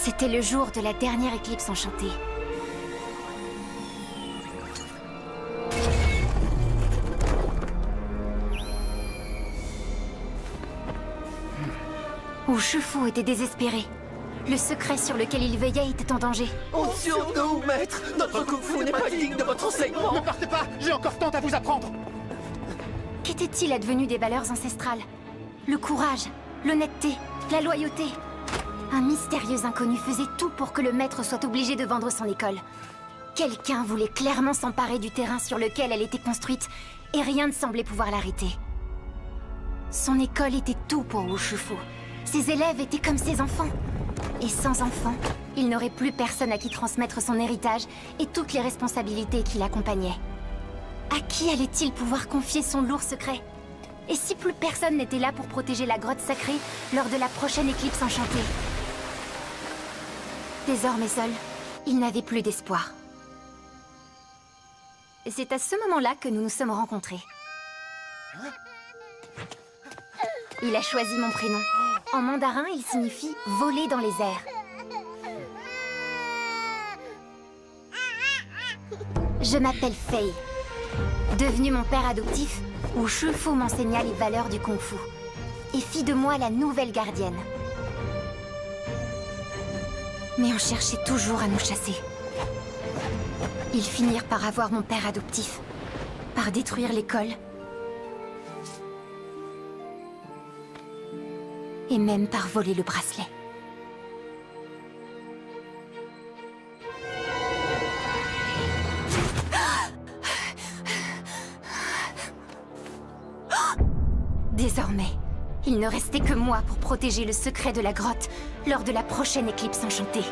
C'était le jour de la dernière éclipse enchantée. Wu Shifu était désespéré. Le secret sur lequel il veillait était en danger. Honte sur nous, maître! Notre Kung Fu n'est pas digne de votre enseignement! Ne partez pas! J'ai encore tant à vous apprendre! Qu'était-il advenu des valeurs ancestrales? Le courage, l'honnêteté, la loyauté. Un mystérieux inconnu faisait tout pour que le maître soit obligé de vendre son école. Quelqu'un voulait clairement s'emparer du terrain sur lequel elle était construite, et rien ne semblait pouvoir l'arrêter. Son école était tout pour Wu Shifu. Ses élèves étaient comme ses enfants. Et sans enfants, il n'aurait plus personne à qui transmettre son héritage et toutes les responsabilités qui l'accompagnaient. À qui allait-il pouvoir confier son lourd secret? Et si plus personne n'était là pour protéger la grotte sacrée lors de la prochaine éclipse enchantée? Désormais seul, il n'avait plus d'espoir. Et c'est à ce moment-là que nous nous sommes rencontrés. Il a choisi mon prénom. En mandarin, il signifie « voler dans les airs ». Je m'appelle Fei. Devenu mon père adoptif, Wu Shifu m'enseigna les valeurs du Kung Fu et fit de moi la nouvelle gardienne. Mais on cherchait toujours à nous chasser. Ils finirent par avoir mon père adoptif, par détruire l'école, et même par voler le bracelet. Désormais, il ne restait que moi pour protéger le secret de la grotte lors de la prochaine éclipse enchantée.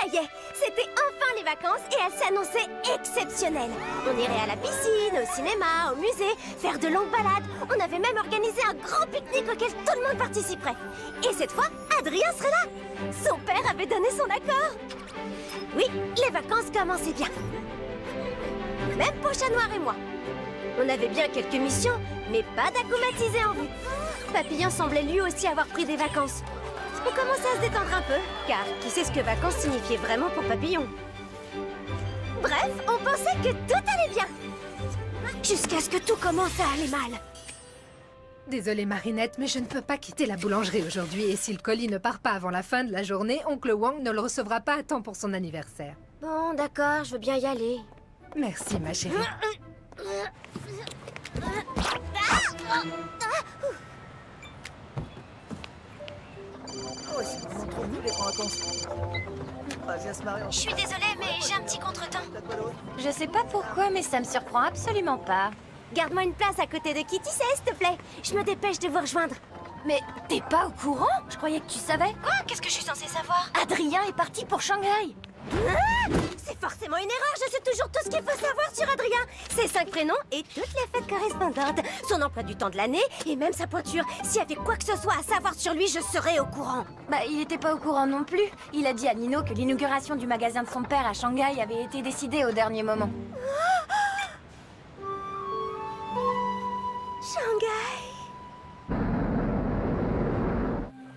Ça y est, c'était enfin les vacances et elles s'annonçaient exceptionnelles. On irait à la piscine, au cinéma, au musée, faire de longues balades. On avait même organisé un grand pique-nique auquel tout le monde participerait. Et cette fois, Adrien serait là. Son père avait donné son accord. Oui, les vacances commençaient bien. Même pour Chat Noir et moi. On avait bien quelques missions, mais pas d'acclimatisé en vue. Papillon semblait lui aussi avoir pris des vacances. On commençait à se détendre un peu, car qui sait ce que vacances signifiait vraiment pour Papillon. Bref, on pensait que tout allait bien. Jusqu'à ce que tout commence à aller mal. Désolée Marinette, mais je ne peux pas quitter la boulangerie aujourd'hui. Et si le colis ne part pas avant la fin de la journée, Oncle Wang ne le recevra pas à temps pour son anniversaire. Bon, d'accord, je veux bien y aller. Merci ma chérie. Je suis désolée, mais j'ai un petit contretemps. Je sais pas pourquoi, mais ça me surprend absolument pas. Garde-moi une place à côté de Kitty, s'il te plaît. Je me dépêche de vous rejoindre. Mais t'es pas au courant? Je croyais que tu savais. Quoi? Qu'est-ce que je suis censée savoir? Adrien est parti pour Shanghai. C'est forcément une erreur, je sais toujours tout ce qu'il faut savoir sur Adrien. Ses 5 prénoms et toutes les fêtes correspondantes. Son emploi du temps de l'année et même sa pointure. S'il y avait quoi que ce soit à savoir sur lui, je serais au courant. Bah, il était pas au courant non plus. Il a dit à Nino que l'inauguration du magasin de son père à Shanghai avait été décidée au dernier moment. Shanghai.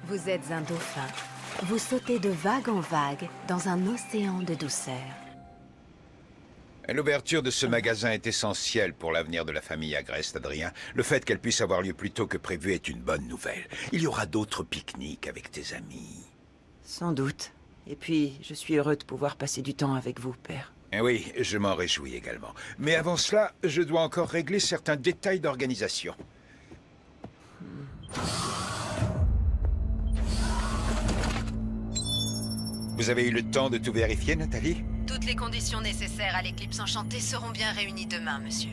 Vous êtes un dauphin. Vous sautez de vague en vague dans un océan de douceur. L'ouverture de ce magasin est essentielle pour l'avenir de la famille Agreste, Adrien. Le fait qu'elle puisse avoir lieu plus tôt que prévu est une bonne nouvelle. Il y aura d'autres pique-niques avec tes amis. Sans doute. Et puis, je suis heureux de pouvoir passer du temps avec vous, père. Eh oui, je m'en réjouis également. Mais avant cela, je dois encore régler certains détails d'organisation. Vous avez eu le temps de tout vérifier, Nathalie? Toutes les conditions nécessaires à l'éclipse enchantée seront bien réunies demain, monsieur.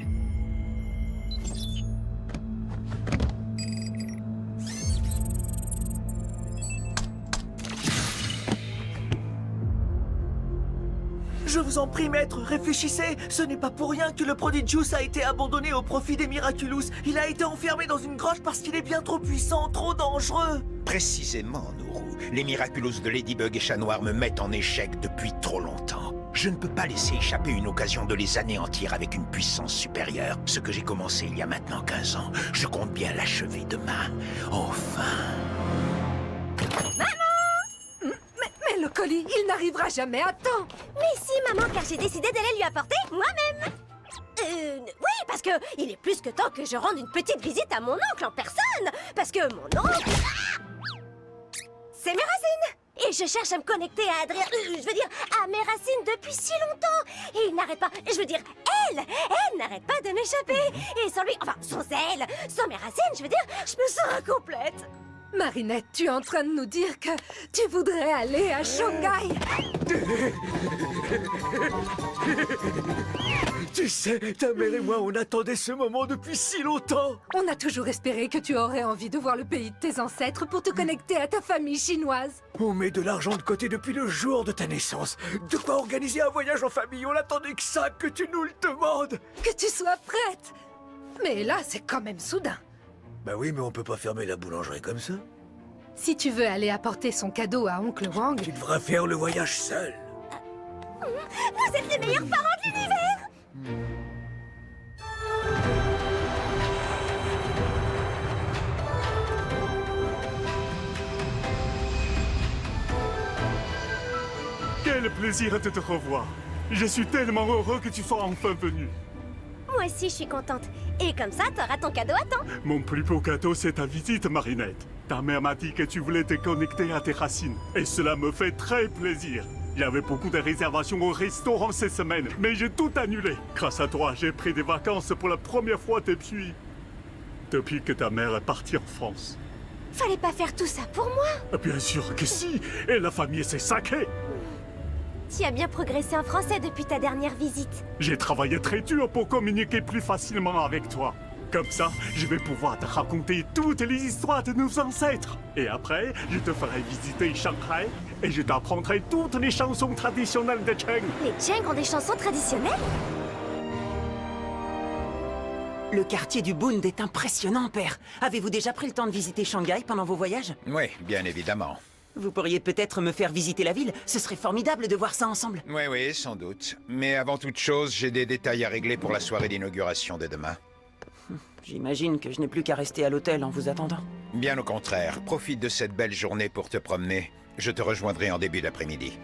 Je vous en prie, maître, réfléchissez. Ce n'est pas pour rien que le Prodigious a été abandonné au profit des Miraculous. Il a été enfermé dans une grotte parce qu'il est bien trop puissant, trop dangereux. Précisément, Nourou. Les Miraculous de Ladybug et Chat Noir me mettent en échec depuis trop longtemps. Je ne peux pas laisser échapper une occasion de les anéantir avec une puissance supérieure. Ce que j'ai commencé il y a maintenant 15 ans, je compte bien l'achever demain. Enfin. Mais le colis, il n'arrivera jamais à temps. Mais si, maman, car j'ai décidé d'aller lui apporter moi-même. Oui, parce que il est plus que temps que je rende une petite visite à mon oncle en personne. Parce que mon oncle... Ah, c'est mes racines. Et je cherche à me connecter à Adrien... je veux dire, à mes racines depuis si longtemps. Et il n'arrête pas... Je veux dire, elle n'arrête pas de m'échapper. Et sans lui... Enfin, sans elle, sans mes racines, je veux dire, je me sens incomplète. Marinette, tu es en train de nous dire que tu voudrais aller à Shanghai? Tu sais, ta mère et moi, on attendait ce moment depuis si longtemps. On a toujours espéré que tu aurais envie de voir le pays de tes ancêtres pour te connecter à ta famille chinoise. On met de l'argent de côté depuis le jour de ta naissance. De quoi organiser un voyage en famille. On attendait que ça, que tu nous le demandes. Que tu sois prête. Mais là, c'est quand même soudain. Bah oui, mais on peut pas fermer la boulangerie comme ça. Si tu veux aller apporter son cadeau à Oncle Wang... Tu devras faire le voyage seul. Vous êtes les meilleurs parents de l'univers. Quel plaisir de te revoir. Je suis tellement heureux que tu sois enfin venu. Moi aussi, je suis contente. Et comme ça, t'auras ton cadeau à temps. Mon plus beau cadeau, c'est ta visite, Marinette. Ta mère m'a dit que tu voulais te connecter à tes racines. Et cela me fait très plaisir. Il y avait beaucoup de réservations au restaurant cette semaine, mais j'ai tout annulé. Grâce à toi, j'ai pris des vacances pour la première fois depuis que ta mère est partie en France. Fallait pas faire tout ça pour moi. Bien sûr que si. Et la famille s'est sacrée. Tu as bien progressé en français depuis ta dernière visite. J'ai travaillé très dur pour communiquer plus facilement avec toi. Comme ça, je vais pouvoir te raconter toutes les histoires de nos ancêtres. Et après, je te ferai visiter Shanghai et je t'apprendrai toutes les chansons traditionnelles de Cheng. Les Cheng ont des chansons traditionnelles? Le quartier du Bund est impressionnant, père. Avez-vous déjà pris le temps de visiter Shanghai pendant vos voyages? Oui, bien évidemment. Vous pourriez peut-être me faire visiter la ville. Ce serait formidable de voir ça ensemble. Oui, sans doute. Mais avant toute chose, j'ai des détails à régler pour la soirée d'inauguration de demain. J'imagine que je n'ai plus qu'à rester à l'hôtel en vous attendant. Bien au contraire, profite de cette belle journée pour te promener. Je te rejoindrai en début d'après-midi.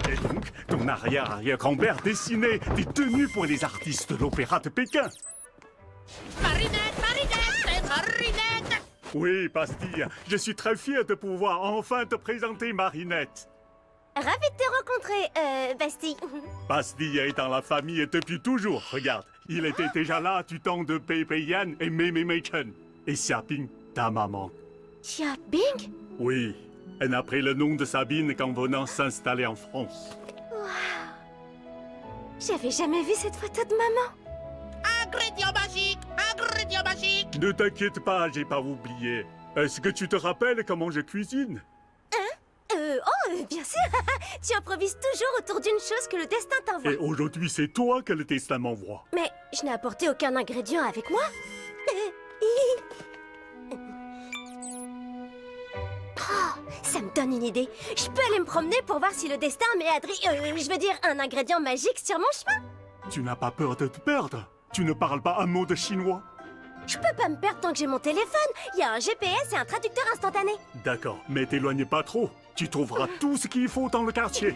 Et donc, ton arrière-arrière-grand-père dessinait des tenues pour les artistes de l'opéra de Pékin. Marinette! Oui, Pastille, je suis très fier de pouvoir enfin te présenter Marinette. Ravie de te rencontrer, Bastille. Pastille est dans la famille depuis toujours, regarde. Il était déjà là du temps de Pei Yan et Mei Mei Chen. Et Xiaoping, ta maman. Xiaoping? Oui, elle a pris le nom de Sabine qu'en venant s'installer en France. J'avais jamais vu cette photo de maman. Ingrédient magique! Ingrédient magique! Ne t'inquiète pas, j'ai pas oublié. Est-ce que tu te rappelles comment je cuisine? Bien sûr. Tu improvises toujours autour d'une chose que le destin t'envoie. Et aujourd'hui, c'est toi que le destin m'envoie. Mais je n'ai apporté aucun ingrédient avec moi. Oh, ça me donne une idée. Je peux aller me promener pour voir si le destin met je veux dire un ingrédient magique sur mon chemin. Tu n'as pas peur de te perdre? Tu ne parles pas un mot de chinois? Je peux pas me perdre tant que j'ai mon téléphone. Il y a un GPS et un traducteur instantané. D'accord, mais t'éloigne pas trop. Tu trouveras tout ce qu'il faut dans le quartier.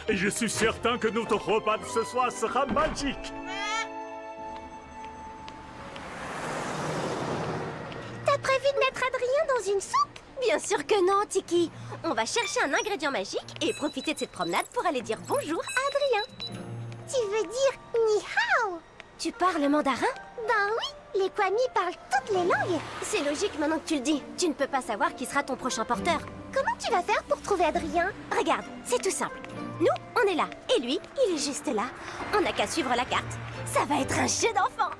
Et je suis certain que notre repas de ce soir sera magique. T'as prévu de mettre Adrien dans une soupe? Bien sûr que non, Tiki. On va chercher un ingrédient magique et profiter de cette promenade pour aller dire bonjour à Adrien. Tu veux dire ni hao? Tu parles mandarin? Ben oui, Les Kwami parlent toutes les langues. C'est logique maintenant que tu le dis. Tu ne peux pas savoir qui sera ton prochain porteur. Comment tu vas faire pour trouver Adrien? Regarde, c'est tout simple. Nous, on est là. Et lui, il est juste là. On n'a qu'à suivre la carte. Ça va être un jeu d'enfant.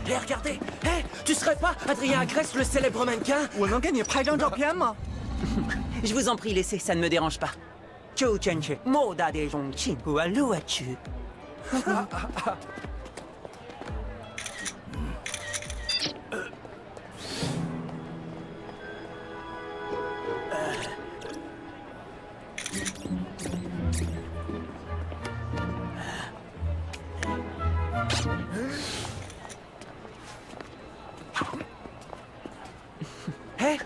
Hé, regardez! Hé, tu serais pas Adrien Agreste, le célèbre mannequin? Je vous en prie, laissez, ça ne me dérange pas. Hé!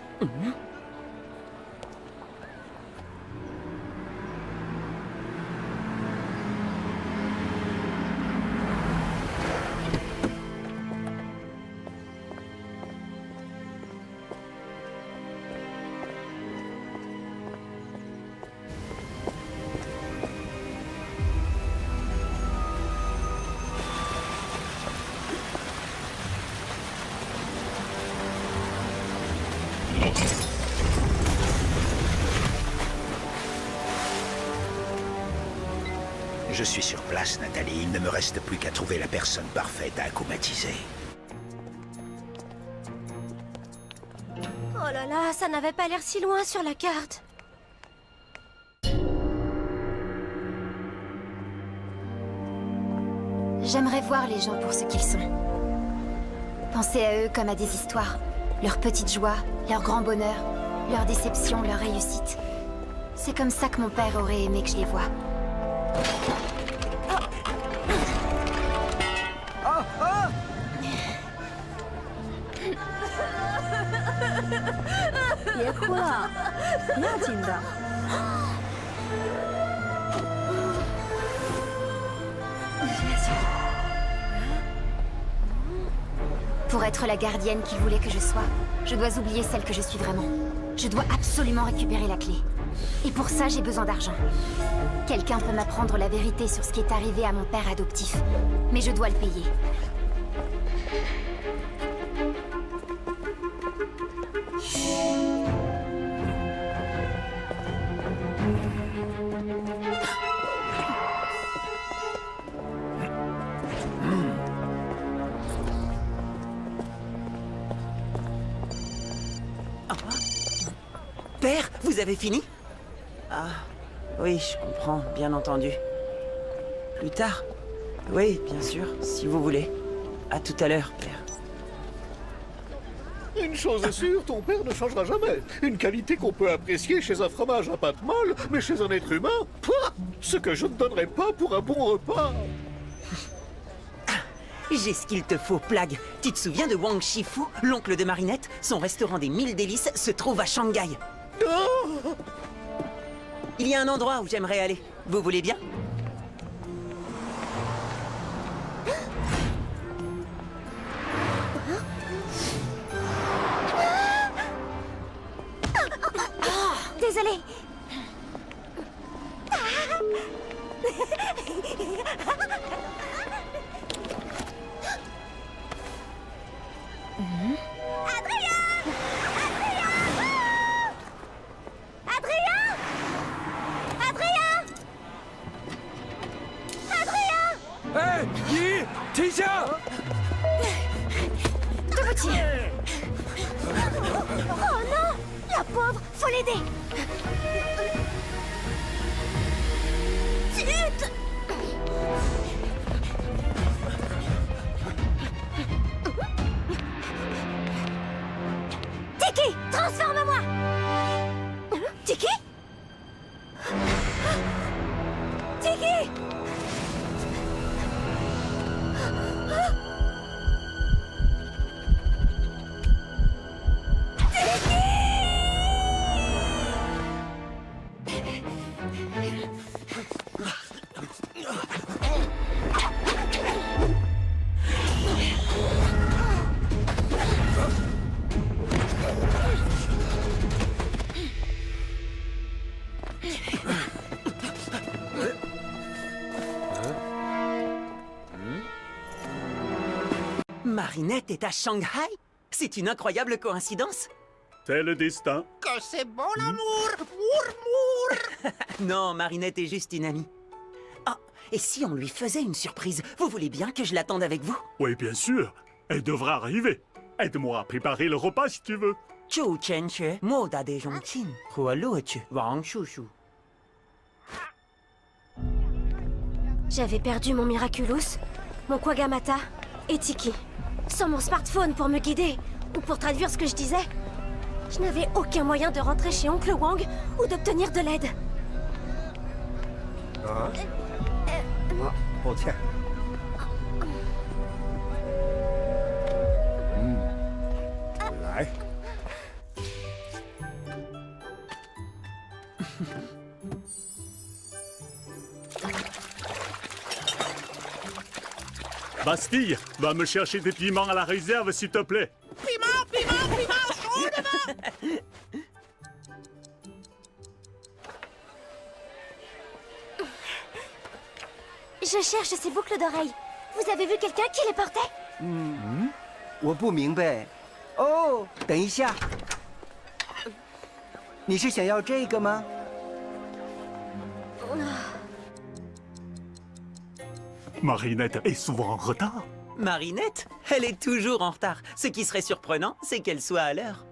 Je suis sur place, Nathalie. Il ne me reste plus qu'à trouver la personne parfaite à acclimatiser. Oh là là, ça n'avait pas l'air si loin sur la carte. J'aimerais voir les gens pour ce qu'ils sont. Penser à eux comme à des histoires. Leurs petites joies, leurs grands bonheurs, leurs déceptions, leurs réussites. C'est comme ça que mon père aurait aimé que je les voie. Pour être la gardienne qu'il voulait que je sois, je dois oublier celle que je suis vraiment. Je dois absolument récupérer la clé. Et pour ça, j'ai besoin d'argent. Quelqu'un peut m'apprendre la vérité sur ce qui est arrivé à mon père adoptif. Mais je dois le payer. Père, vous avez fini? Ah, oui, je comprends, bien entendu. Plus tard? Oui, bien sûr, si vous voulez. À tout à l'heure, père. Une chose est sûre, ton père ne changera jamais. Une qualité qu'on peut apprécier chez un fromage à pâte molle, mais chez un être humain, pouah, ce que je ne donnerais pas pour un bon repas. J'ai ce qu'il te faut, Plague. Tu te souviens de Wang Shifu, l'oncle de Marinette? Son restaurant des 1000 délices se trouve à Shanghai. Oh! Il y a un endroit où j'aimerais aller. Vous voulez bien? Désolée. Oh non! La pauvre! Faut l'aider! Zut! Tiki! Transforme-moi! Tiki? Tiki! Marinette est à Shanghai? C'est une incroyable coïncidence. C'est le destin. Que c'est bon l'amour. Mour. Non, Marinette est juste une amie. Ah, et si on lui faisait une surprise? Vous voulez bien que je l'attende avec vous? Oui, bien sûr. Elle devra arriver. Aide-moi à préparer le repas si tu veux. J'avais perdu mon Miraculous, mon Kwagamata et Tiki. Sans mon smartphone pour me guider ou pour traduire ce que je disais, je n'avais aucun moyen de rentrer chez Oncle Wang ou d'obtenir de l'aide. Bastille, va me chercher des piments à la réserve, s'il te plaît. Piment, chaud. Je cherche ces boucles d'oreilles. Vous avez vu quelqu'un qui les portait? 我不明白。哦，等一下，你是想要这个吗？ Marinette est souvent en retard. Marinette? Elle est toujours en retard. Ce qui serait surprenant, c'est qu'elle soit à l'heure.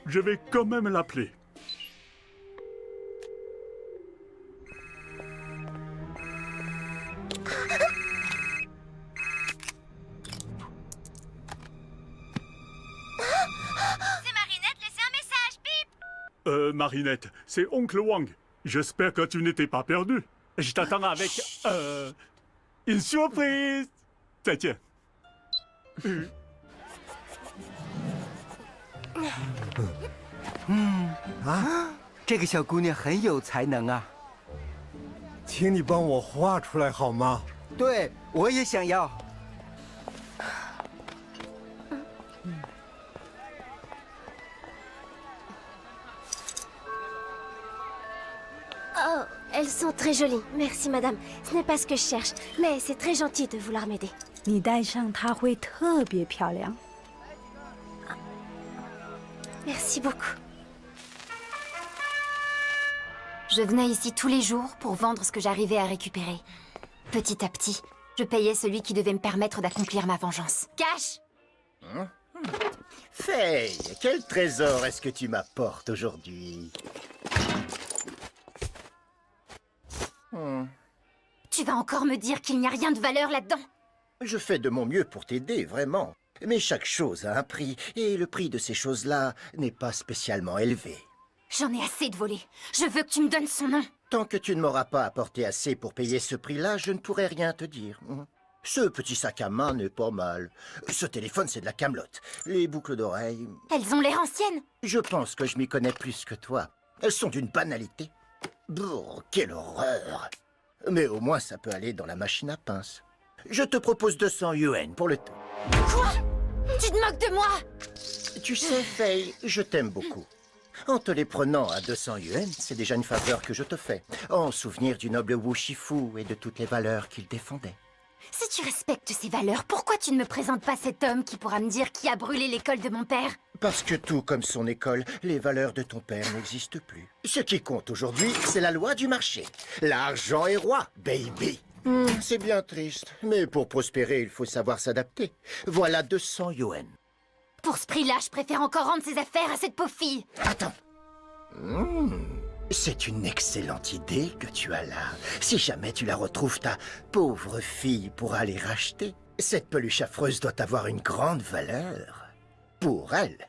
Je vais quand même l'appeler. C'est Marinette, laissez un message, bip! Marinette, c'est Oncle Wang. J'espère que tu n'étais pas perdu. Je t'attends avec... une surprise. Tiens. 这个小姑娘很有才能啊！请你帮我画出来好吗？对，我也想要。 Oh, elles sont très jolies. Merci, madame. Ce n'est pas ce que je cherche, mais c'est très gentil de vouloir m'aider. 你戴上它会特别漂亮。 Merci beaucoup. Je venais ici tous les jours pour vendre ce que j'arrivais à récupérer. Petit à petit, je payais celui qui devait me permettre d'accomplir ma vengeance. Cash! Faye, quel trésor est-ce que tu m'apportes aujourd'hui? Tu vas encore me dire qu'il n'y a rien de valeur là-dedans? Je fais de mon mieux pour t'aider, vraiment. Mais chaque chose a un prix, et le prix de ces choses-là n'est pas spécialement élevé. J'en ai assez de voler. Je veux que tu me donnes son nom. Tant que tu ne m'auras pas apporté assez pour payer ce prix-là, je ne pourrai rien te dire. Ce petit sac à main n'est pas mal. Ce téléphone, c'est de la camelote. Les boucles d'oreilles... Elles ont l'air anciennes. Je pense que je m'y connais plus que toi. Elles sont d'une banalité. Brrr, quelle horreur! Mais au moins, ça peut aller dans la machine à pince. Je te propose 200 yuan pour le tout. Quoi? Tu te moques de moi? Tu sais, Faye, je t'aime beaucoup. En te les prenant à 200 yuan, c'est déjà une faveur que je te fais, en souvenir du noble Wu Shifu et de toutes les valeurs qu'il défendait. Si tu respectes ces valeurs, pourquoi tu ne me présentes pas cet homme qui pourra me dire qui a brûlé l'école de mon père? Parce que tout comme son école, les valeurs de ton père n'existent plus. Ce qui compte aujourd'hui, c'est la loi du marché. L'argent est roi, baby. C'est bien triste, mais pour prospérer, il faut savoir s'adapter. Voilà 200 yuan. Pour ce prix-là, je préfère encore rendre ses affaires à cette pauvre fille. Attends. C'est une excellente idée que tu as là. Si jamais tu la retrouves, ta pauvre fille pourra les racheter. Cette peluche affreuse doit avoir une grande valeur. Pour elle,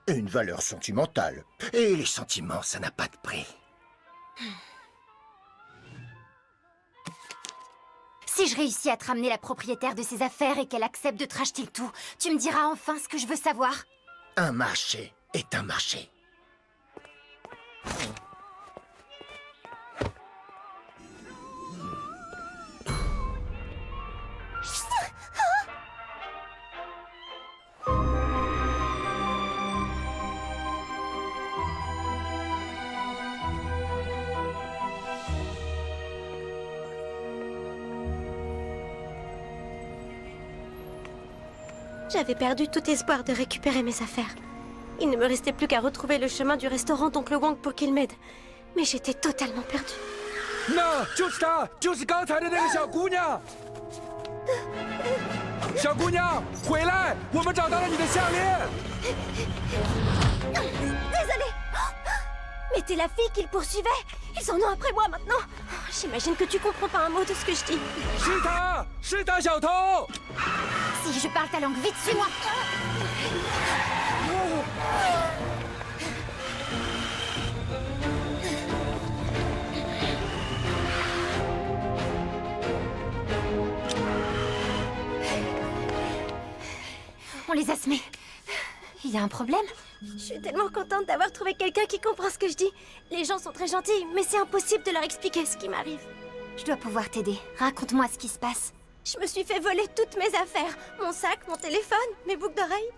une valeur sentimentale. Et les sentiments, ça n'a pas de prix. Si je réussis à te ramener la propriétaire de ses affaires et qu'elle accepte de te racheter le tout, tu me diras enfin ce que je veux savoir. Un marché est un marché. J'avais perdu tout espoir de récupérer mes affaires. Il ne me restait plus qu'à retrouver le chemin du restaurant d'Oncle Wang pour qu'il m'aide. Mais j'étais totalement perdue. 那就是她，就是刚才的那个小姑娘。小姑娘，回来！我们找到了你的项链。 Désolée. Mais t'es la fille qu'ils poursuivaient. Ils en ont après moi maintenant. J'imagine que tu comprends pas un mot de ce que je dis. 是她，是她，小偷！ Si je parle ta langue, vite, suis-moi! On les a semés. Il y a un problème? Je suis tellement contente d'avoir trouvé quelqu'un qui comprend ce que je dis. Les gens sont très gentils, mais c'est impossible de leur expliquer ce qui m'arrive. Je dois pouvoir t'aider. Raconte-moi ce qui se passe. Je me suis fait voler toutes mes affaires. Mon sac, mon téléphone, mes boucles d'oreilles.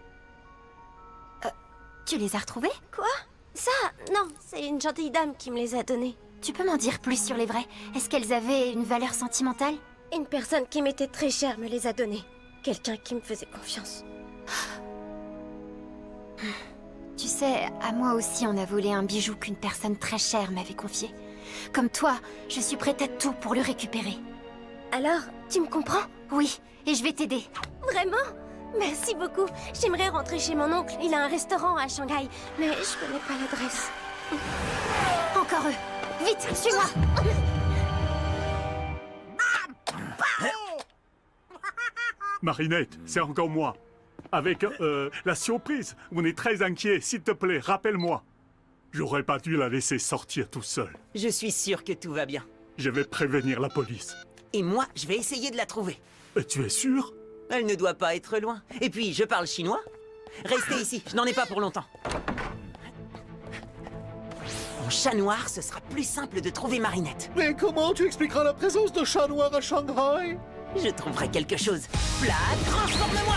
Tu les as retrouvés? Quoi? Ça? Non, c'est une gentille dame qui me les a donnés. Tu peux m'en dire plus sur les vrais? Est-ce qu'elles avaient une valeur sentimentale? Une personne qui m'était très chère me les a donnés. Quelqu'un qui me faisait confiance. Tu sais, à moi aussi on a volé un bijou qu'une personne très chère m'avait confié. Comme toi, je suis prête à tout pour le récupérer. Alors, tu me comprends? Oui, et je vais t'aider. Vraiment? Merci beaucoup. J'aimerais rentrer chez mon oncle. Il a un restaurant à Shanghai, mais je connais pas l'adresse. Encore eux. Vite, suis-moi. Marinette, c'est encore moi. Avec la surprise, on est très inquiet. S'il te plaît, rappelle-moi. J'aurais pas dû la laisser sortir tout seul. Je suis sûr que tout va bien. Je vais prévenir la police. Et moi, je vais essayer de la trouver. Tu es sûr? Elle ne doit pas être loin. Et puis, je parle chinois. Restez ici, je n'en ai pas pour longtemps. En chat noir, ce sera plus simple de trouver Marinette. Mais comment tu expliqueras la présence de chats noirs à Shanghai? Je trouverai quelque chose. Plat, transforme-moi!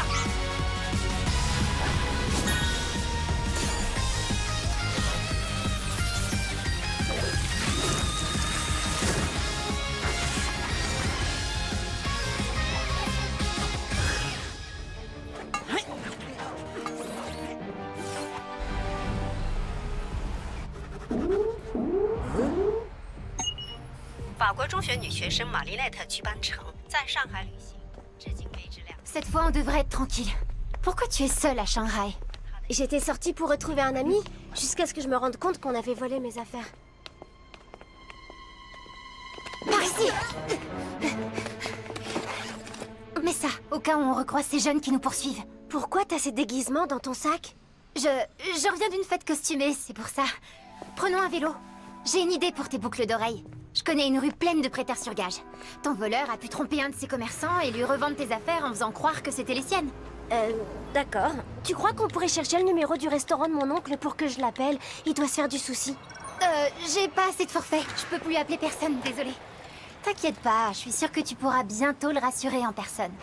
Cette fois, on devrait être tranquille. Pourquoi tu es seule à Shanghai? J'étais sortie pour retrouver un ami, jusqu'à ce que je me rende compte qu'on avait volé mes affaires. Par ici! Mais ça, au cas où on recroise ces jeunes qui nous poursuivent. Pourquoi t'as ces déguisements dans ton sac? Je reviens d'une fête costumée, c'est pour ça. Prenons un vélo. J'ai une idée pour tes boucles d'oreilles. Je connais une rue pleine de prêteurs sur gage. Ton voleur a pu tromper un de ses commerçants et lui revendre tes affaires en faisant croire que c'était les siennes. D'accord. Tu crois qu'on pourrait chercher le numéro du restaurant de mon oncle pour que je l'appelle? Il doit se faire du souci. J'ai pas assez de forfait. Je peux plus appeler personne, désolée. T'inquiète pas, je suis sûre que tu pourras bientôt le rassurer en personne.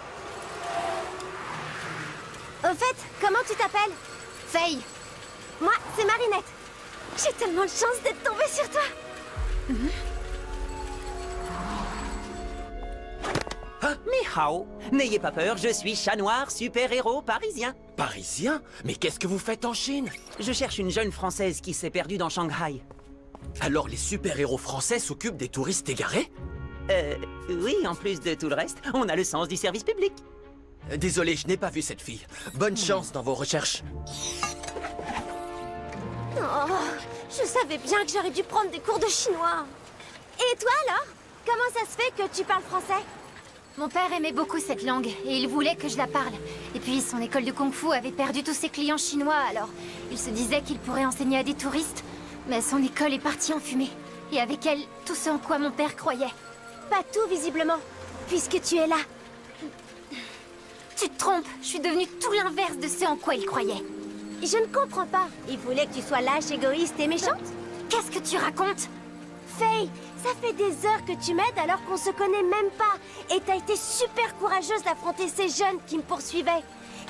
Au fait, comment tu t'appelles? Faye. Moi, c'est Marinette. J'ai tellement de chance d'être tombée sur toi. Ni hao. N'ayez pas peur, je suis chat noir, super-héros parisien. Parisien? Mais qu'est-ce que vous faites en Chine? Je cherche une jeune Française qui s'est perdue dans Shanghai. Alors les super-héros français s'occupent des touristes égarés? Oui, en plus de tout le reste, on a le sens du service public. Désolé, je n'ai pas vu cette fille. Bonne chance dans vos recherches. Oh, je savais bien que j'aurais dû prendre des cours de chinois. Et toi alors? Comment ça se fait que tu parles français? Mon père aimait beaucoup cette langue et il voulait que je la parle. Et puis son école de kung-fu avait perdu tous ses clients chinois, alors il se disait qu'il pourrait enseigner à des touristes. Mais son école est partie en fumée. Et avec elle, tout ce en quoi mon père croyait. Pas tout visiblement, puisque tu es là. Tu te trompes, je suis devenue tout l'inverse de ce en quoi il croyait. Je ne comprends pas. Il voulait que tu sois lâche, égoïste et méchante? Qu'est-ce que tu racontes? Faye, ça fait des heures que tu m'aides alors qu'on se connaît même pas. Et t'as été super courageuse d'affronter ces jeunes qui me poursuivaient.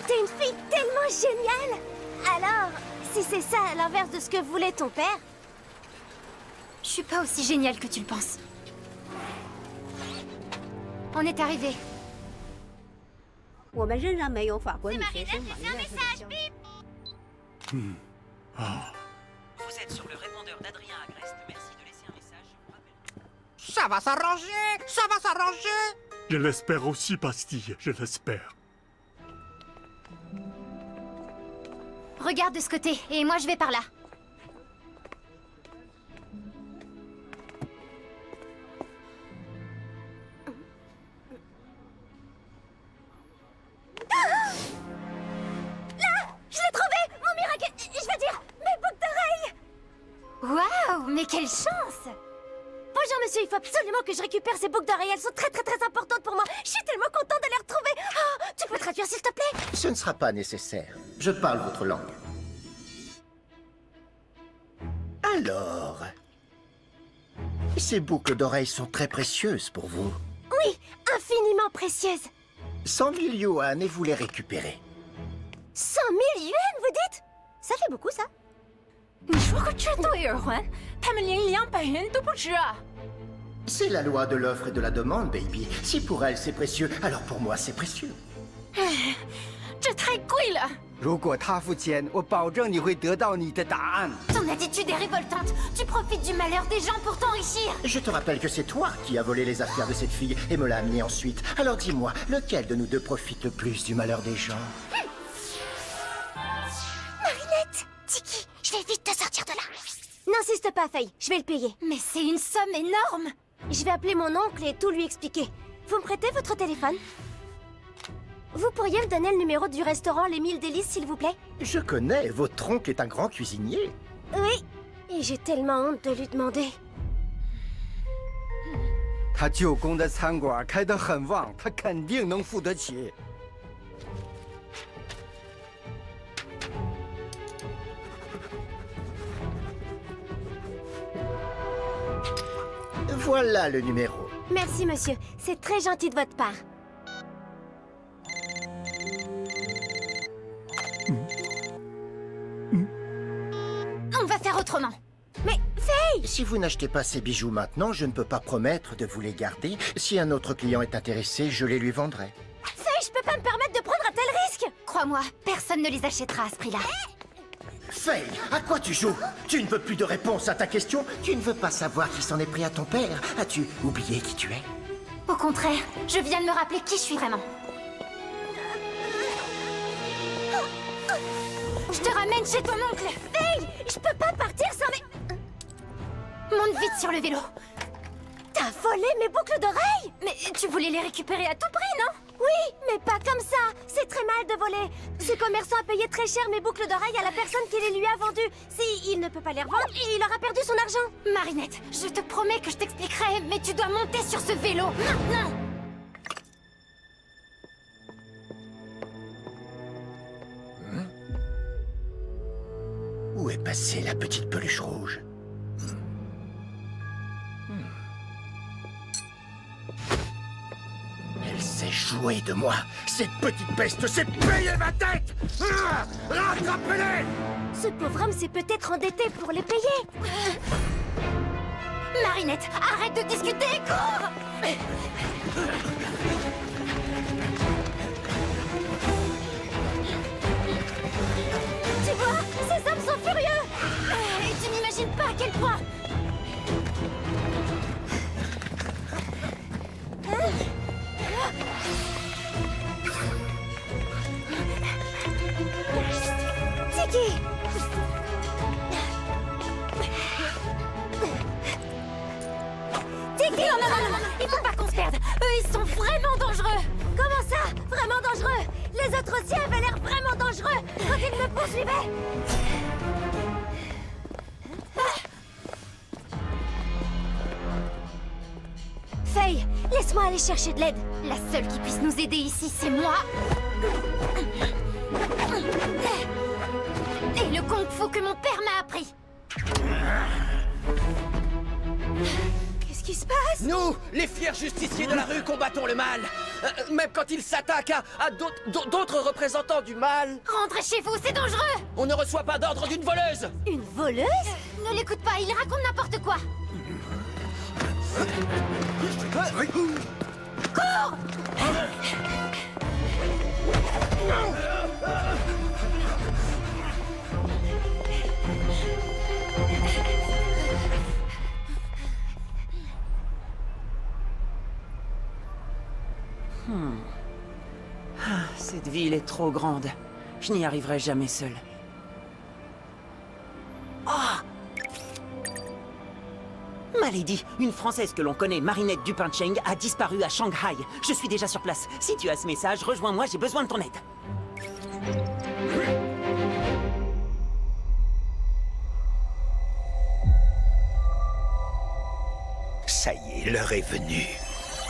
T'es une fille tellement géniale. Alors, si c'est ça à l'inverse de ce que voulait ton père... Je suis pas aussi géniale que tu le penses. On est arrivé. 我们仍然没有法国女学生玛丽亚特的消息。 Vous êtes sur le répondeur d'Adrien Agreste. Merci de laisser un message. Je vous rappelle. Ça va s'arranger, ça va s'arranger. Je l'espère aussi, Pastille, je l'espère. Regarde de ce côté, et moi je vais par là. Je l'ai trouvé! Mon miracle... Je veux dire, mes boucles d'oreilles! Waouh, mais quelle chance! Bonjour monsieur, il faut absolument que je récupère ces boucles d'oreilles. Elles sont très importantes pour moi. Je suis tellement contente de les retrouver. Oh, tu peux traduire s'il te plaît? Ce ne sera pas nécessaire. Je parle votre langue. Alors... Ces boucles d'oreilles sont très précieuses pour vous. Oui, infiniment précieuses. 100 000 yuan et vous les récupérez. 100 000 yuan, vous dites? Ça fait beaucoup, ça. 你说个这对耳环，他们连200元都不值啊！ C'est la loi de l'offre et de la demande, baby. Si pour elle c'est précieux, alors pour moi c'est précieux. 这太贵了。 如果他付钱，我保证你会得到你的答案。 Ton attitude est révoltante. Tu profites du malheur des gens pour t'enrichir. Je te rappelle que c'est toi qui as volé les affaires de cette fille et me l'as amenée ensuite. Alors dis-moi, lequel de nous deux profite le plus du malheur des gens? Marinette! Tiki, je vais vite te sortir de là. N'insiste pas, Faye. Je vais le payer. Mais c'est une somme énorme. Je vais appeler mon oncle et tout lui expliquer. Vous me prêtez votre téléphone? Vous pourriez me donner le numéro du restaurant Les 1000 Délices, s'il vous plaît? Je connais, votre oncle est un grand cuisinier. Oui, et j'ai tellement honte de lui demander. 他舅公的餐馆开得很旺，他肯定能付得起。 Voilà le numéro. Merci, monsieur. C'est très gentil de votre part. On va faire autrement. Mais, Faye! Si vous n'achetez pas ces bijoux maintenant, je ne peux pas promettre de vous les garder. Si un autre client est intéressé, je les lui vendrai. Faye, je peux pas me permettre de prendre un tel risque! Crois-moi, personne ne les achètera à ce prix-là. Faye, à quoi tu joues? Tu ne veux plus de réponse à ta question? Tu ne veux pas savoir qui s'en est pris à ton père? As-tu oublié qui tu es? Au contraire, je viens de me rappeler qui je suis vraiment. Je te ramène chez ton oncle. Faye, je peux pas partir sans mes... Monte vite sur le vélo. T'as volé mes boucles d'oreilles? Mais tu voulais les récupérer à tout prix, non? Oui, mais pas comme ça. C'est très mal de voler. Ce commerçant a payé très cher mes boucles d'oreilles à la personne qui les lui a vendues. Si il ne peut pas les revendre, il aura perdu son argent. Marinette, je te promets que je t'expliquerai, mais tu dois monter sur ce vélo, maintenant! Où est passée la petite peluche rouge? Elle s'est jouée de moi. Cette petite peste s'est payée ma tête. Rattrapez-les! Ce pauvre homme s'est peut-être endetté pour les payer. Marinette, arrête de discuter, cours! Tu vois, ces hommes sont furieux. Et tu n'imagines pas à quel point. Tiki! Tiki! Non, il faut pas qu'on se perde. Eux, ils sont vraiment dangereux. Comment ça? Vraiment dangereux? Les autres aussi avaient l'air vraiment dangereux quand ils me poursuivaient. Faye, laisse-moi aller chercher de l'aide. La seule qui puisse nous aider ici, c'est moi. Et le kung-fu que mon père m'a appris. Qu'est-ce qui se passe? Nous, les fiers justiciers de la rue, combattons le mal. Même quand il s'attaque à d'autres représentants du mal. Rentrez chez vous, c'est dangereux. On ne reçoit pas d'ordre d'une voleuse. Une voleuse? Ne l'écoute pas, il raconte n'importe quoi. Cours! Cette ville est trop grande. Je n'y arriverai jamais seul. Oh! Malady, une Française que l'on connaît, Marinette Dupain-Cheng, a disparu à Shanghai. Je suis déjà sur place. Si tu as ce message, rejoins-moi, j'ai besoin de ton aide. Ça y est, l'heure est venue.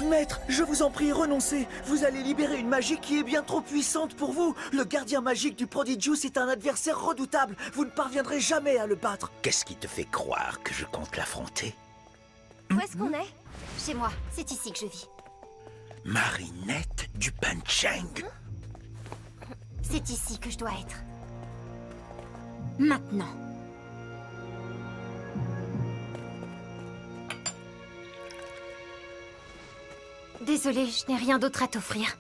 Maître, je vous en prie, renoncez. Vous allez libérer une magie qui est bien trop puissante pour vous. Le gardien magique du Prodigious est un adversaire redoutable. Vous ne parviendrez jamais à le battre. Qu'est-ce qui te fait croire que je compte l'affronter? Où est-ce qu'on est? Chez moi, c'est ici que je vis. Marinette Dupain-Cheng. C'est ici que je dois être. Maintenant. Désolée, je n'ai rien d'autre à t'offrir.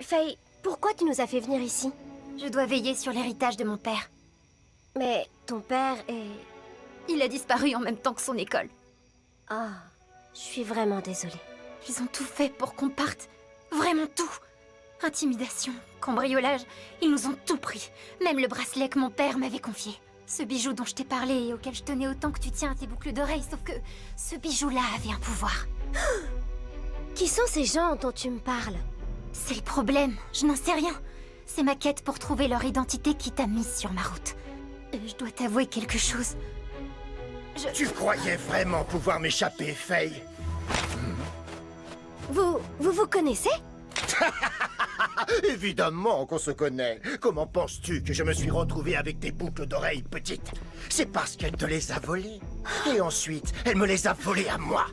Faye, pourquoi tu nous as fait venir ici? Je dois veiller sur l'héritage de mon père. Mais ton père est... Il a disparu en même temps que son école. Ah, je suis vraiment désolée. Ils ont tout fait pour qu'on parte. Vraiment tout. Intimidation, cambriolage, ils nous ont tout pris. Même le bracelet que mon père m'avait confié. Ce bijou dont je t'ai parlé et auquel je tenais autant que tu tiens à tes boucles d'oreilles, sauf que ce bijou-là avait un pouvoir. Qui sont ces gens dont tu me parles? C'est le problème, je n'en sais rien. C'est ma quête pour trouver leur identité qui t'a mise sur ma route. Je dois t'avouer quelque chose. Tu croyais vraiment pouvoir m'échapper, Faye? Vous connaissez? Évidemment qu'on se connaît. Comment penses-tu que je me suis retrouvé avec tes boucles d'oreilles, petite? C'est parce qu'elle te les a volées. Et ensuite, elle me les a volées à moi.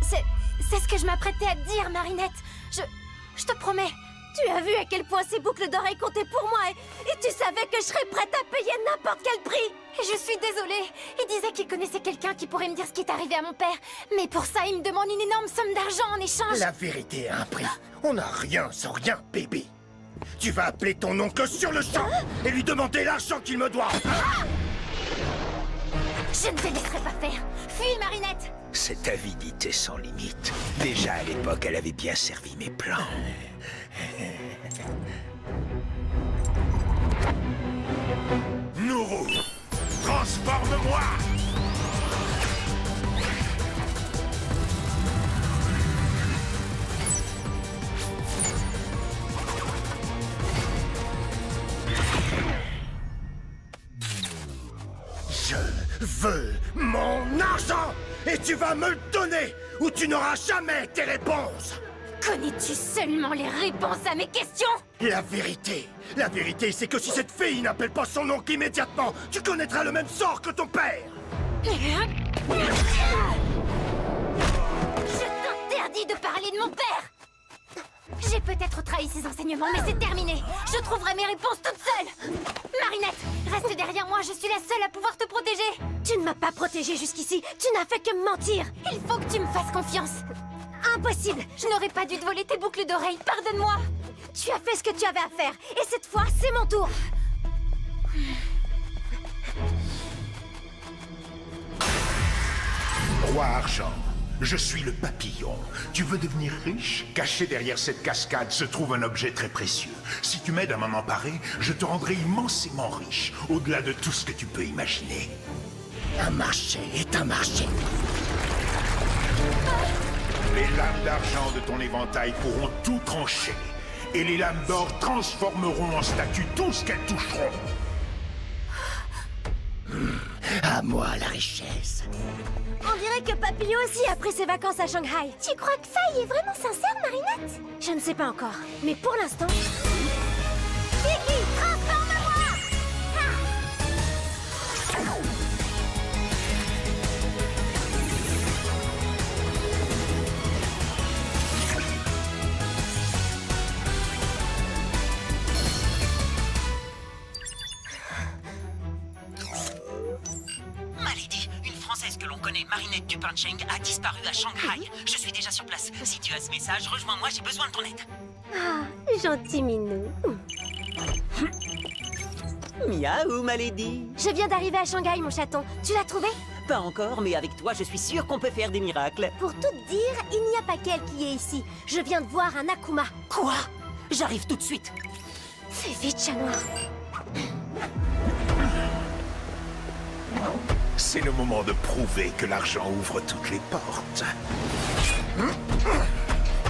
C'est ce que je m'apprêtais à te dire, Marinette. Je te promets. Tu as vu à quel point ces boucles d'oreilles comptaient pour moi et tu savais que je serais prête à payer n'importe quel prix. Et je suis désolée. Il disait qu'il connaissait quelqu'un qui pourrait me dire ce qui est arrivé à mon père. Mais pour ça, il me demande une énorme somme d'argent en échange. La vérité a un prix. On n'a rien sans rien, baby. Tu vas appeler ton oncle sur le champ et lui demander l'argent qu'il me doit. Je ne te laisserai pas faire. Fuis, Marinette. Cette avidité sans limite. Déjà à l'époque, elle avait bien servi mes plans. Nourou, transforme-moi! Je veux mon argent! Et tu vas me le donner ou tu n'auras jamais tes réponses! Connais-tu seulement les réponses à mes questions? La vérité, c'est que si cette fille n'appelle pas son oncle immédiatement, tu connaîtras le même sort que ton père! Je t'interdis de parler de mon père! J'ai peut-être trahi ses enseignements, mais c'est terminé! Je trouverai mes réponses toute seule! Marinette, reste derrière moi, je suis la seule à pouvoir te protéger! Tu ne m'as pas protégée jusqu'ici, tu n'as fait que me mentir! Il faut que tu me fasses confiance! Impossible! Je n'aurais pas dû te voler tes boucles d'oreilles, pardonne-moi! Tu as fait ce que tu avais à faire, et cette fois, c'est mon tour! Roi Argent, je suis le papillon. Tu veux devenir riche? Caché derrière cette cascade se trouve un objet très précieux. Si tu m'aides à m'en emparer, je te rendrai immensément riche, au-delà de tout ce que tu peux imaginer. Un marché est un marché. Les lames d'argent de ton éventail pourront tout trancher. Et les lames d'or transformeront en statue tout ce qu'elles toucheront. À moi la richesse. On dirait que Papillon aussi a pris ses vacances à Shanghai. Tu crois que Faye est vraiment sincère, Marinette? Je ne sais pas encore, mais pour l'instant... Kiki, transforme-moi! Malady, une Française que l'on connaît, informé, Marinette Dupancheng a disparu à Shanghai. Je suis déjà sur place. Si tu as ce message, rejoins-moi, j'ai besoin de ton aide. Ah, gentil minou. Miaou, ma lady. Je viens d'arriver à Shanghai, mon chaton. Tu l'as trouvé? Pas encore, mais avec toi, je suis sûr qu'on peut faire des miracles. Pour tout te dire, il n'y a pas qu'elle qui est ici. Je viens de voir un Akuma. Quoi? J'arrive tout de suite. Fais vite, chat noir. C'est le moment de prouver que l'argent ouvre toutes les portes.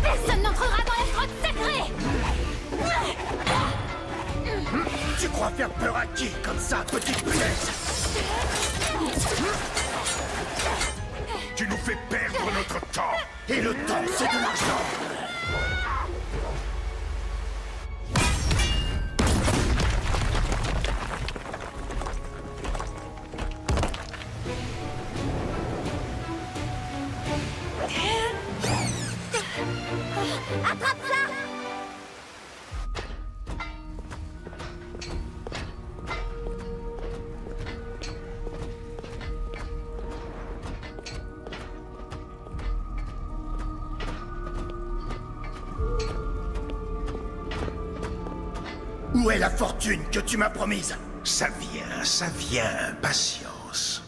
Personne n'entrera dans la grotte sacrée! Tu crois faire peur à qui comme ça, petite punaise? Tu nous fais perdre notre temps. Et le temps, c'est de l'argent. Attrape ça! Où est la fortune que tu m'as promise? Ça vient, patience.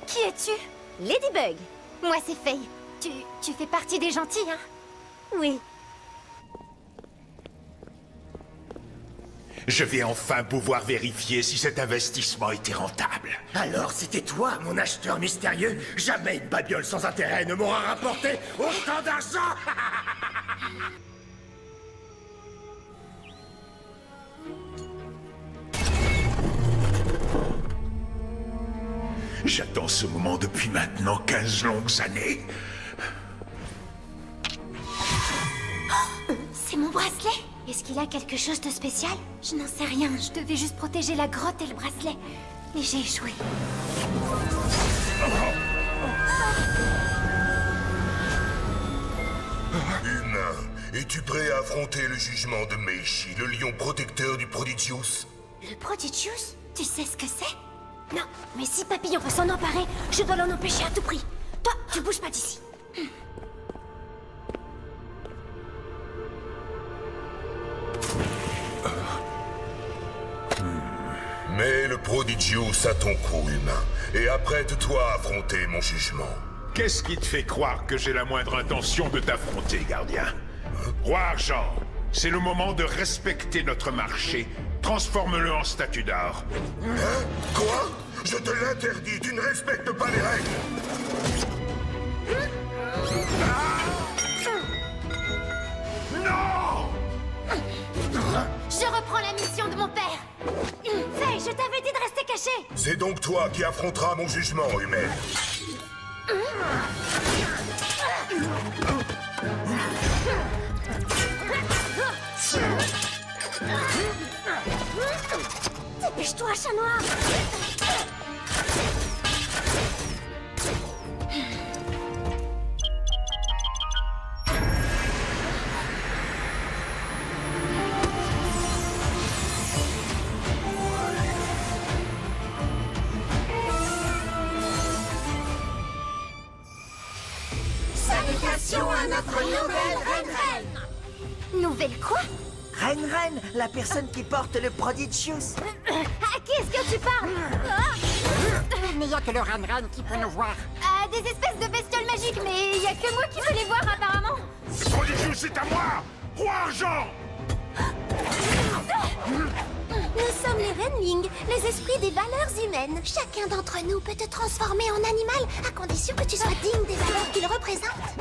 Qui es-tu? Ladybug. Moi, c'est Faye. Tu fais partie des gentils, hein? Oui. Je vais enfin pouvoir vérifier si cet investissement était rentable. Alors, c'était toi, mon acheteur mystérieux? Jamais une babiole sans intérêt ne m'aura rapporté autant d'argent! J'attends ce moment depuis maintenant 15 longues années. C'est mon bracelet. Est-ce qu'il a quelque chose de spécial? Je n'en sais rien. Je devais juste protéger la grotte et le bracelet. Mais j'ai échoué. Humain, es-tu prêt à affronter le jugement de Meishi, le lion protecteur du Prodigious? Le Prodigious? Tu sais ce que c'est? Non, mais si Papillon veut s'en emparer, je dois l'en empêcher à tout prix. Toi, tu bouges pas d'ici. Mais le Prodigious a ton coup, humain, et apprête-toi à affronter mon jugement. Qu'est-ce qui te fait croire que j'ai la moindre intention de t'affronter, gardien? Roi Argent, c'est le moment de respecter notre marché. Transforme-le en statue d'or. Hein? Quoi? Je te l'interdis, tu ne respectes pas les règles. Non! Je reprends la mission de mon père. Faye, je t'avais dit de rester caché. C'est donc toi qui affronteras mon jugement, humain. Dépêche-toi, chat noir. Salutations à notre nouvelle reine. Nouvelle quoi? Reine, la personne qui porte le Prodigious. À qui est-ce que tu parles? Il n'y a que le Ren qui peut nous voir. Ah, des espèces de bestioles magiques, mais il y a que moi qui peux les voir apparemment. Le Prodigious, c'est à moi! Roi Argent! Nous sommes les Renling, les esprits des valeurs humaines. Chacun d'entre nous peut te transformer en animal, à condition que tu sois digne des valeurs qu'il représente.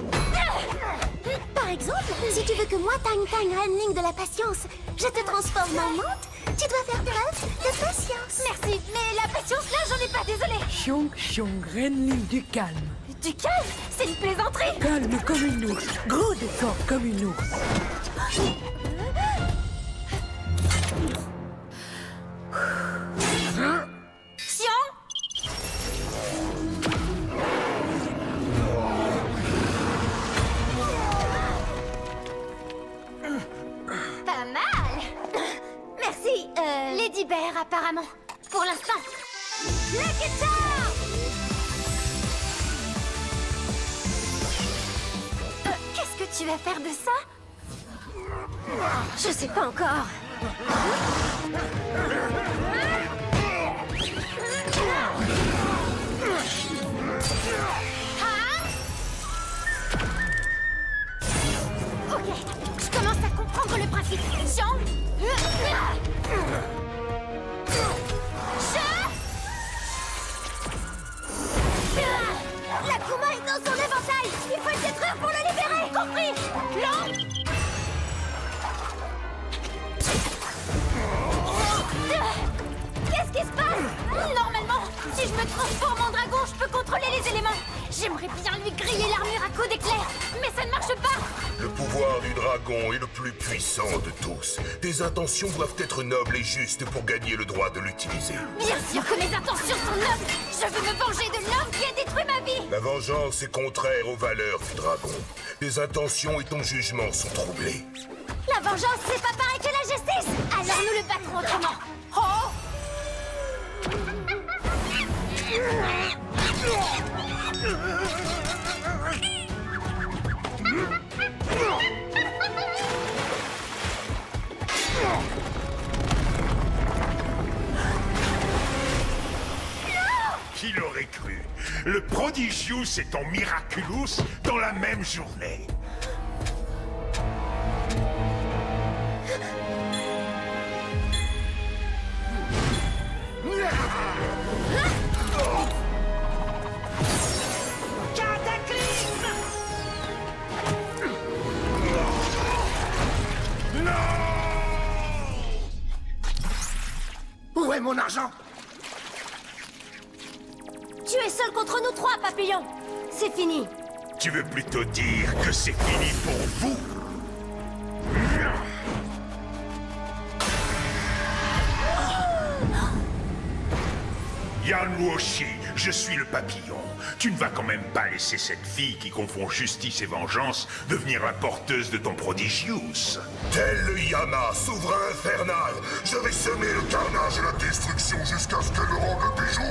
Par exemple, si tu veux que moi, Tang Renling de la patience, je te transforme en menthe, tu dois faire preuve de patience. Merci, mais la patience là, j'en ai pas, désolée. Xiong Renling du calme. Du calme? C'est une plaisanterie. Calme comme une ours, gros et fort comme une ours. Pas mal. Merci, Lady Bear, apparemment. pour l'instant. Lucky Charm! Qu'est-ce que tu vas faire de ça? Je sais pas encore. Ok, je commence à comprendre le principe. Jean. L'Akuma est dans son éventail. Il faut le détruire pour le libérer. Compris? Plan. Qu'est-ce qui se passe? Normalement, si je me transforme en dragon, je peux contrôler les éléments. J'aimerais bien lui griller l'armure à coups d'éclair, mais ça ne marche pas. Le pouvoir du dragon est le plus puissant de tous. Tes intentions doivent être nobles et justes pour gagner le droit de l'utiliser. Bien sûr que mes intentions sont nobles. Je veux me venger de l'homme qui a détruit ma vie. La vengeance est contraire aux valeurs du dragon. Tes intentions et ton jugement sont troublés. La vengeance, c'est pas pareil que la justice. Alors nous le battrons autrement. Oh! Qui l'aurait cru? Le Prodigious et ton Miraculous dans la même journée. Où est mon argent? Tu es seul contre nous trois, Papillon. C'est fini. Tu veux plutôt dire que c'est fini pour vous? Yan Wuoshi, je suis le papillon. Tu ne vas quand même pas laisser cette fille qui confond justice et vengeance devenir la porteuse de ton Prodigious. Tel le Yama, souverain infernal, je vais semer le carnage et la destruction jusqu'à ce qu'elle rende le bijou.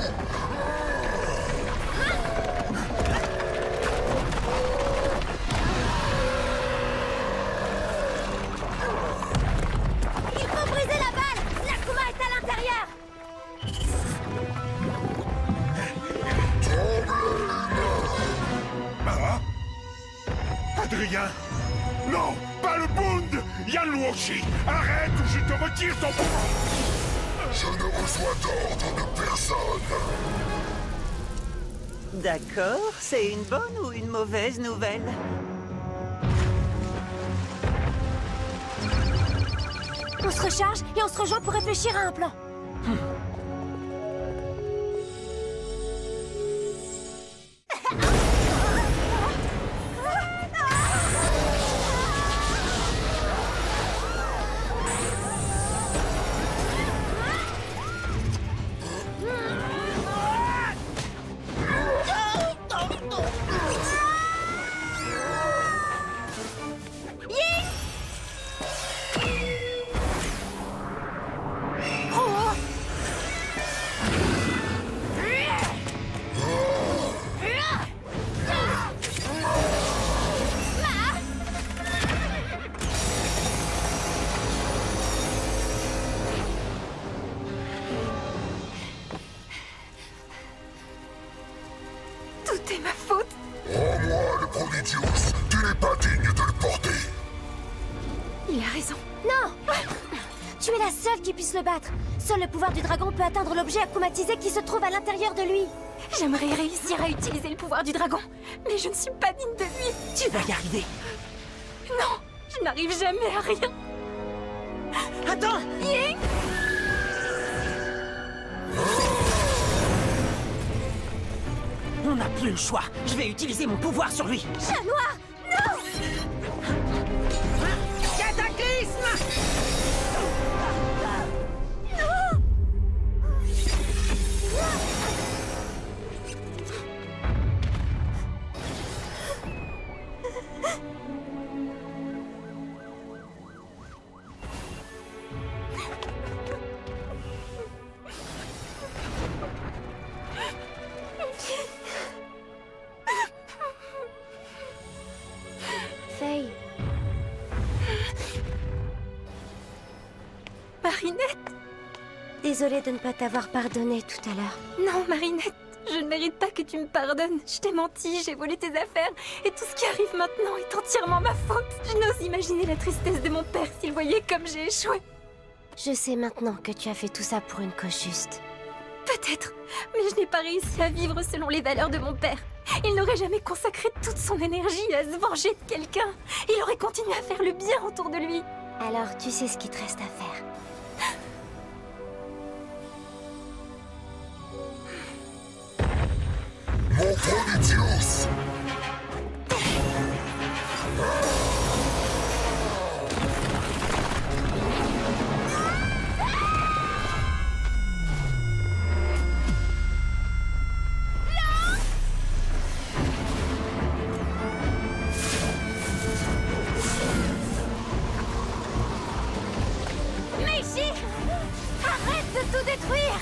Il faut briser la balle. L'Akuma est à l'intérieur. Ah? Adrien? Non, pas le Bund! Yan Wuoshi, arrête ou je te retire ton pouvoir! Je ne reçois d'ordre de personne. D'accord, c'est une bonne ou une mauvaise nouvelle? On se recharge et on se rejoint pour réfléchir à un plan. Tout est ma faute. Rends-moi le Prodigious. Tu n'es pas digne de le porter. Il a raison. Non. Tu es la seule qui puisse le battre. Seul le pouvoir du dragon peut atteindre l'objet akumatisé qui se trouve à l'intérieur de lui. J'aimerais réussir à utiliser le pouvoir du dragon, mais je ne suis pas digne de lui. Tu vas y arriver. Non, je n'arrive jamais à rien. Attends! Ying! On n'a plus le choix. Je vais utiliser mon pouvoir sur lui. Chat noir, non! Cataclysme! Marinette! Désolée de ne pas t'avoir pardonné tout à l'heure. Non, Marinette, je ne mérite pas que tu me pardonnes. Je t'ai menti, j'ai volé tes affaires, et tout ce qui arrive maintenant est entièrement ma faute. Je n'ose imaginer la tristesse de mon père s'il voyait comme j'ai échoué. Je sais maintenant que tu as fait tout ça pour une cause juste. Peut-être, mais je n'ai pas réussi à vivre selon les valeurs de mon père. Il n'aurait jamais consacré toute son énergie à se venger de quelqu'un. Il aurait continué à faire le bien autour de lui. Alors tu sais ce qu'il te reste à faire. Mon Prodigious! Meiji! Arrête de tout détruire!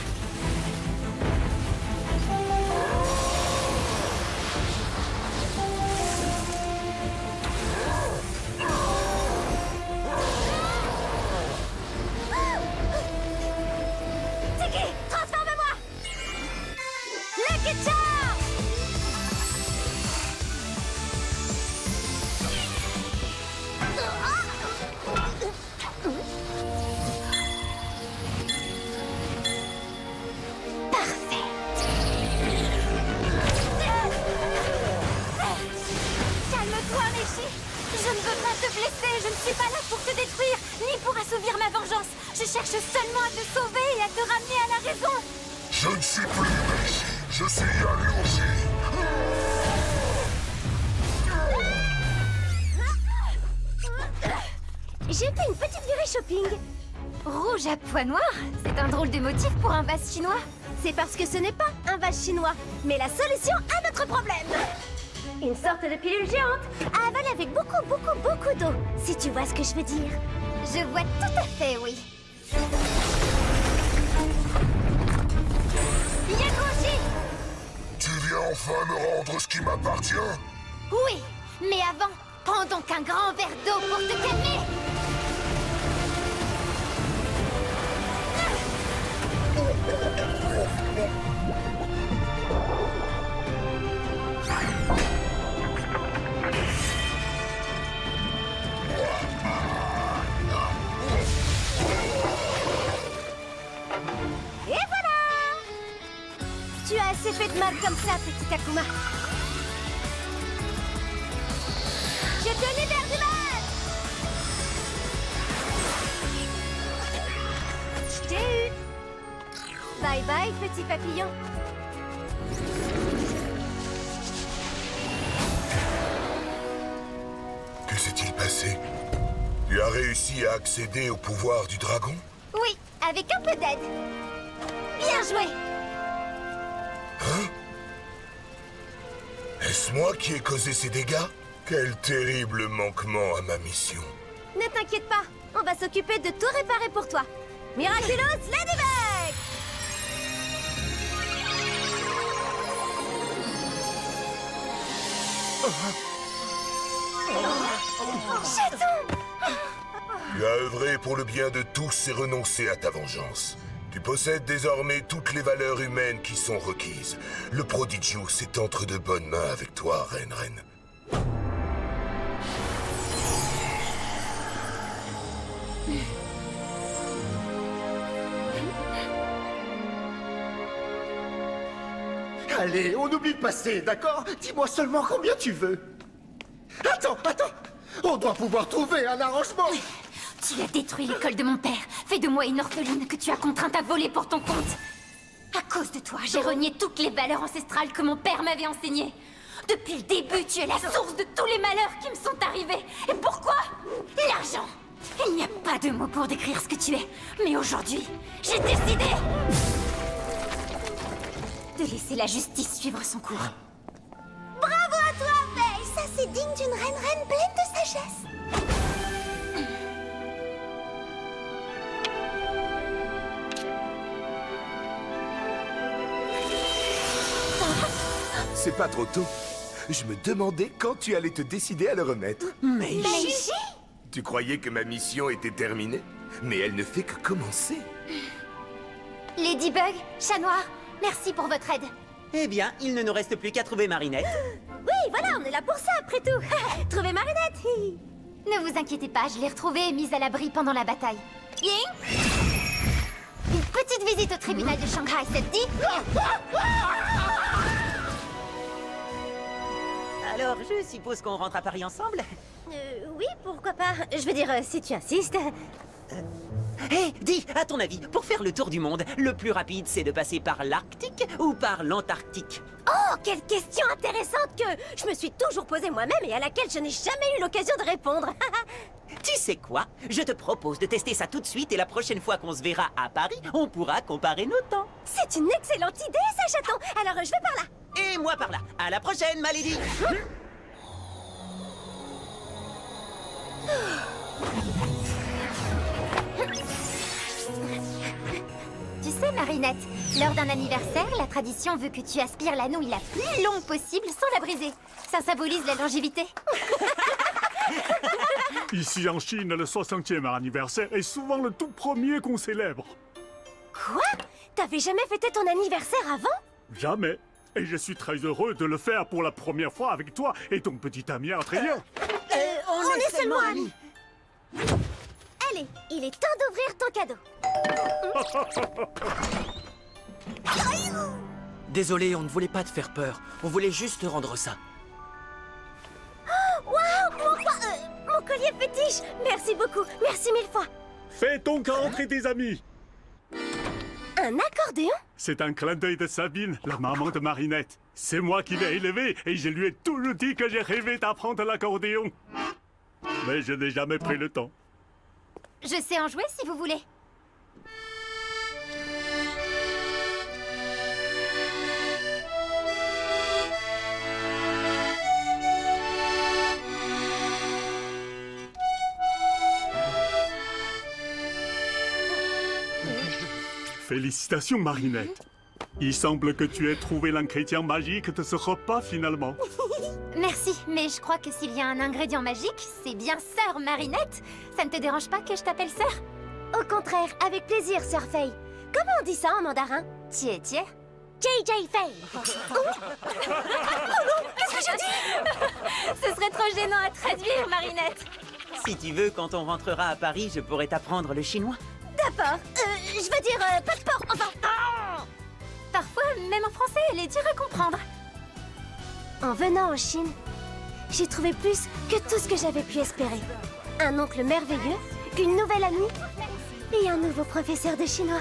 Tiki, transforme-moi! Lucky Charm! Calme-toi, Meiji! Je ne veux pas te blesser, je ne suis pas là pour te détruire, ni pour assouvir ma vengeance. Je cherche seulement à te sauver et à te ramener à la raison. Je ne suis plus Meiji, je suis Yaluji. J'ai fait une petite virée shopping. Rouge à pois noirs? C'est un drôle de motif pour un vase chinois. C'est parce que ce n'est pas un vase chinois, mais la solution à notre problème. Une sorte de pilule géante à avaler avec beaucoup d'eau, si tu vois ce que je veux dire. Je vois tout à fait, oui. Yakuji! Tu viens enfin me rendre ce qui m'appartient? Oui, mais avant, prends donc un grand verre d'eau pour te calmer. Et voilà! Tu as assez fait de mal comme ça, petit Akuma. Je te libère du mal! Je t'ai eu! Bye bye, petit papillon. Que s'est-il passé? Tu as réussi à accéder au pouvoir du dragon? Oui, avec un peu d'aide. Bien joué! Hein? Est-ce moi qui ai causé ces dégâts? Quel terrible manquement à ma mission. Ne t'inquiète pas, on va s'occuper de tout réparer pour toi. Miraculous Ladybug! Chaton! Tu as œuvré pour le bien de tous et renoncé à ta vengeance. Tu possèdes désormais toutes les valeurs humaines qui sont requises. Le Prodigious est entre de bonnes mains avec toi, Ren. Allez, on oublie le passé, d'accord? Dis-moi seulement combien tu veux. Attends! On doit pouvoir trouver un arrangement. Tu as détruit l'école de mon père, fait de moi une orpheline que tu as contrainte à voler pour ton compte. À cause de toi, j'ai renié toutes les valeurs ancestrales que mon père m'avait enseignées. Depuis le début, tu es la source de tous les malheurs qui me sont arrivés. Et pourquoi? L'argent. Il n'y a pas de mots pour décrire ce que tu es. Mais aujourd'hui, j'ai décidé de laisser la justice suivre son cours. Bravo à toi, Faye! Ça, c'est digne d'une reine pleine de sagesse. C'est pas trop tôt. Je me demandais quand tu allais te décider à le remettre. Meiji? Tu croyais que ma mission était terminée? Mais elle ne fait que commencer. Ladybug, Chat Noir, merci pour votre aide. Eh bien, il ne nous reste plus qu'à trouver Marinette. Oui, voilà, on est là pour ça, après tout. Trouver Marinette. Ne vous inquiétez pas, je l'ai retrouvée et mise à l'abri pendant la bataille. Ying, une petite visite au tribunal de Shanghai, ça te dit? Alors, je suppose qu'on rentre à Paris ensemble? Oui, pourquoi pas. Je veux dire, si tu insistes. Hé, dis, à ton avis, pour faire le tour du monde, le plus rapide, c'est de passer par l'Arctique ou par l'Antarctique? Oh, quelle question intéressante que je me suis toujours posée moi-même et à laquelle je n'ai jamais eu l'occasion de répondre. Tu sais quoi? Je te propose de tester ça tout de suite et la prochaine fois qu'on se verra à Paris, on pourra comparer nos temps. C'est une excellente idée, ça, chaton. Alors, je vais par là. Et moi par là. À la prochaine, ma lady. Tu sais, Marinette, lors d'un anniversaire, la tradition veut que tu aspires la nouille la plus longue possible sans la briser. Ça symbolise la longévité. Ici en Chine, le 60e anniversaire est souvent le tout premier qu'on célèbre. Quoi? T'avais jamais fêté ton anniversaire avant? Jamais. Et je suis très heureux de le faire pour la première fois avec toi et ton petit ami Adrien. On est seulement amis. Allez, il est temps d'ouvrir ton cadeau. Désolé, on ne voulait pas te faire peur. On voulait juste te rendre ça. Waouh, mon collier fétiche. Merci beaucoup, merci mille fois. Fais ton cas entre tes amis. Un accordéon? C'est un clin d'œil de Sabine, la maman de Marinette. C'est moi qui l'ai élevée et je lui ai toujours dit que j'ai rêvé d'apprendre l'accordéon. Mais je n'ai jamais pris le temps. Je sais en jouer si vous voulez. Félicitations, Marinette. Il semble que tu aies trouvé l'ingrédient magique de ce repas, finalement. Merci, mais je crois que s'il y a un ingrédient magique, c'est bien Sœur Marinette. Ça ne te dérange pas que je t'appelle Sœur? Au contraire, avec plaisir, Sœur Fei. Comment on dit ça en mandarin? Tiens. JJ Fei. Qu'est-ce que je dis? Ce serait trop gênant à traduire, Marinette. Si tu veux, quand on rentrera à Paris, je pourrais t'apprendre le chinois. D'accord. Je veux dire, pas de porc, enfin... Parfois, même en français, elle est dure à comprendre. En venant en Chine, j'ai trouvé plus que tout ce que j'avais pu espérer. Un oncle merveilleux, une nouvelle amie et un nouveau professeur de chinois.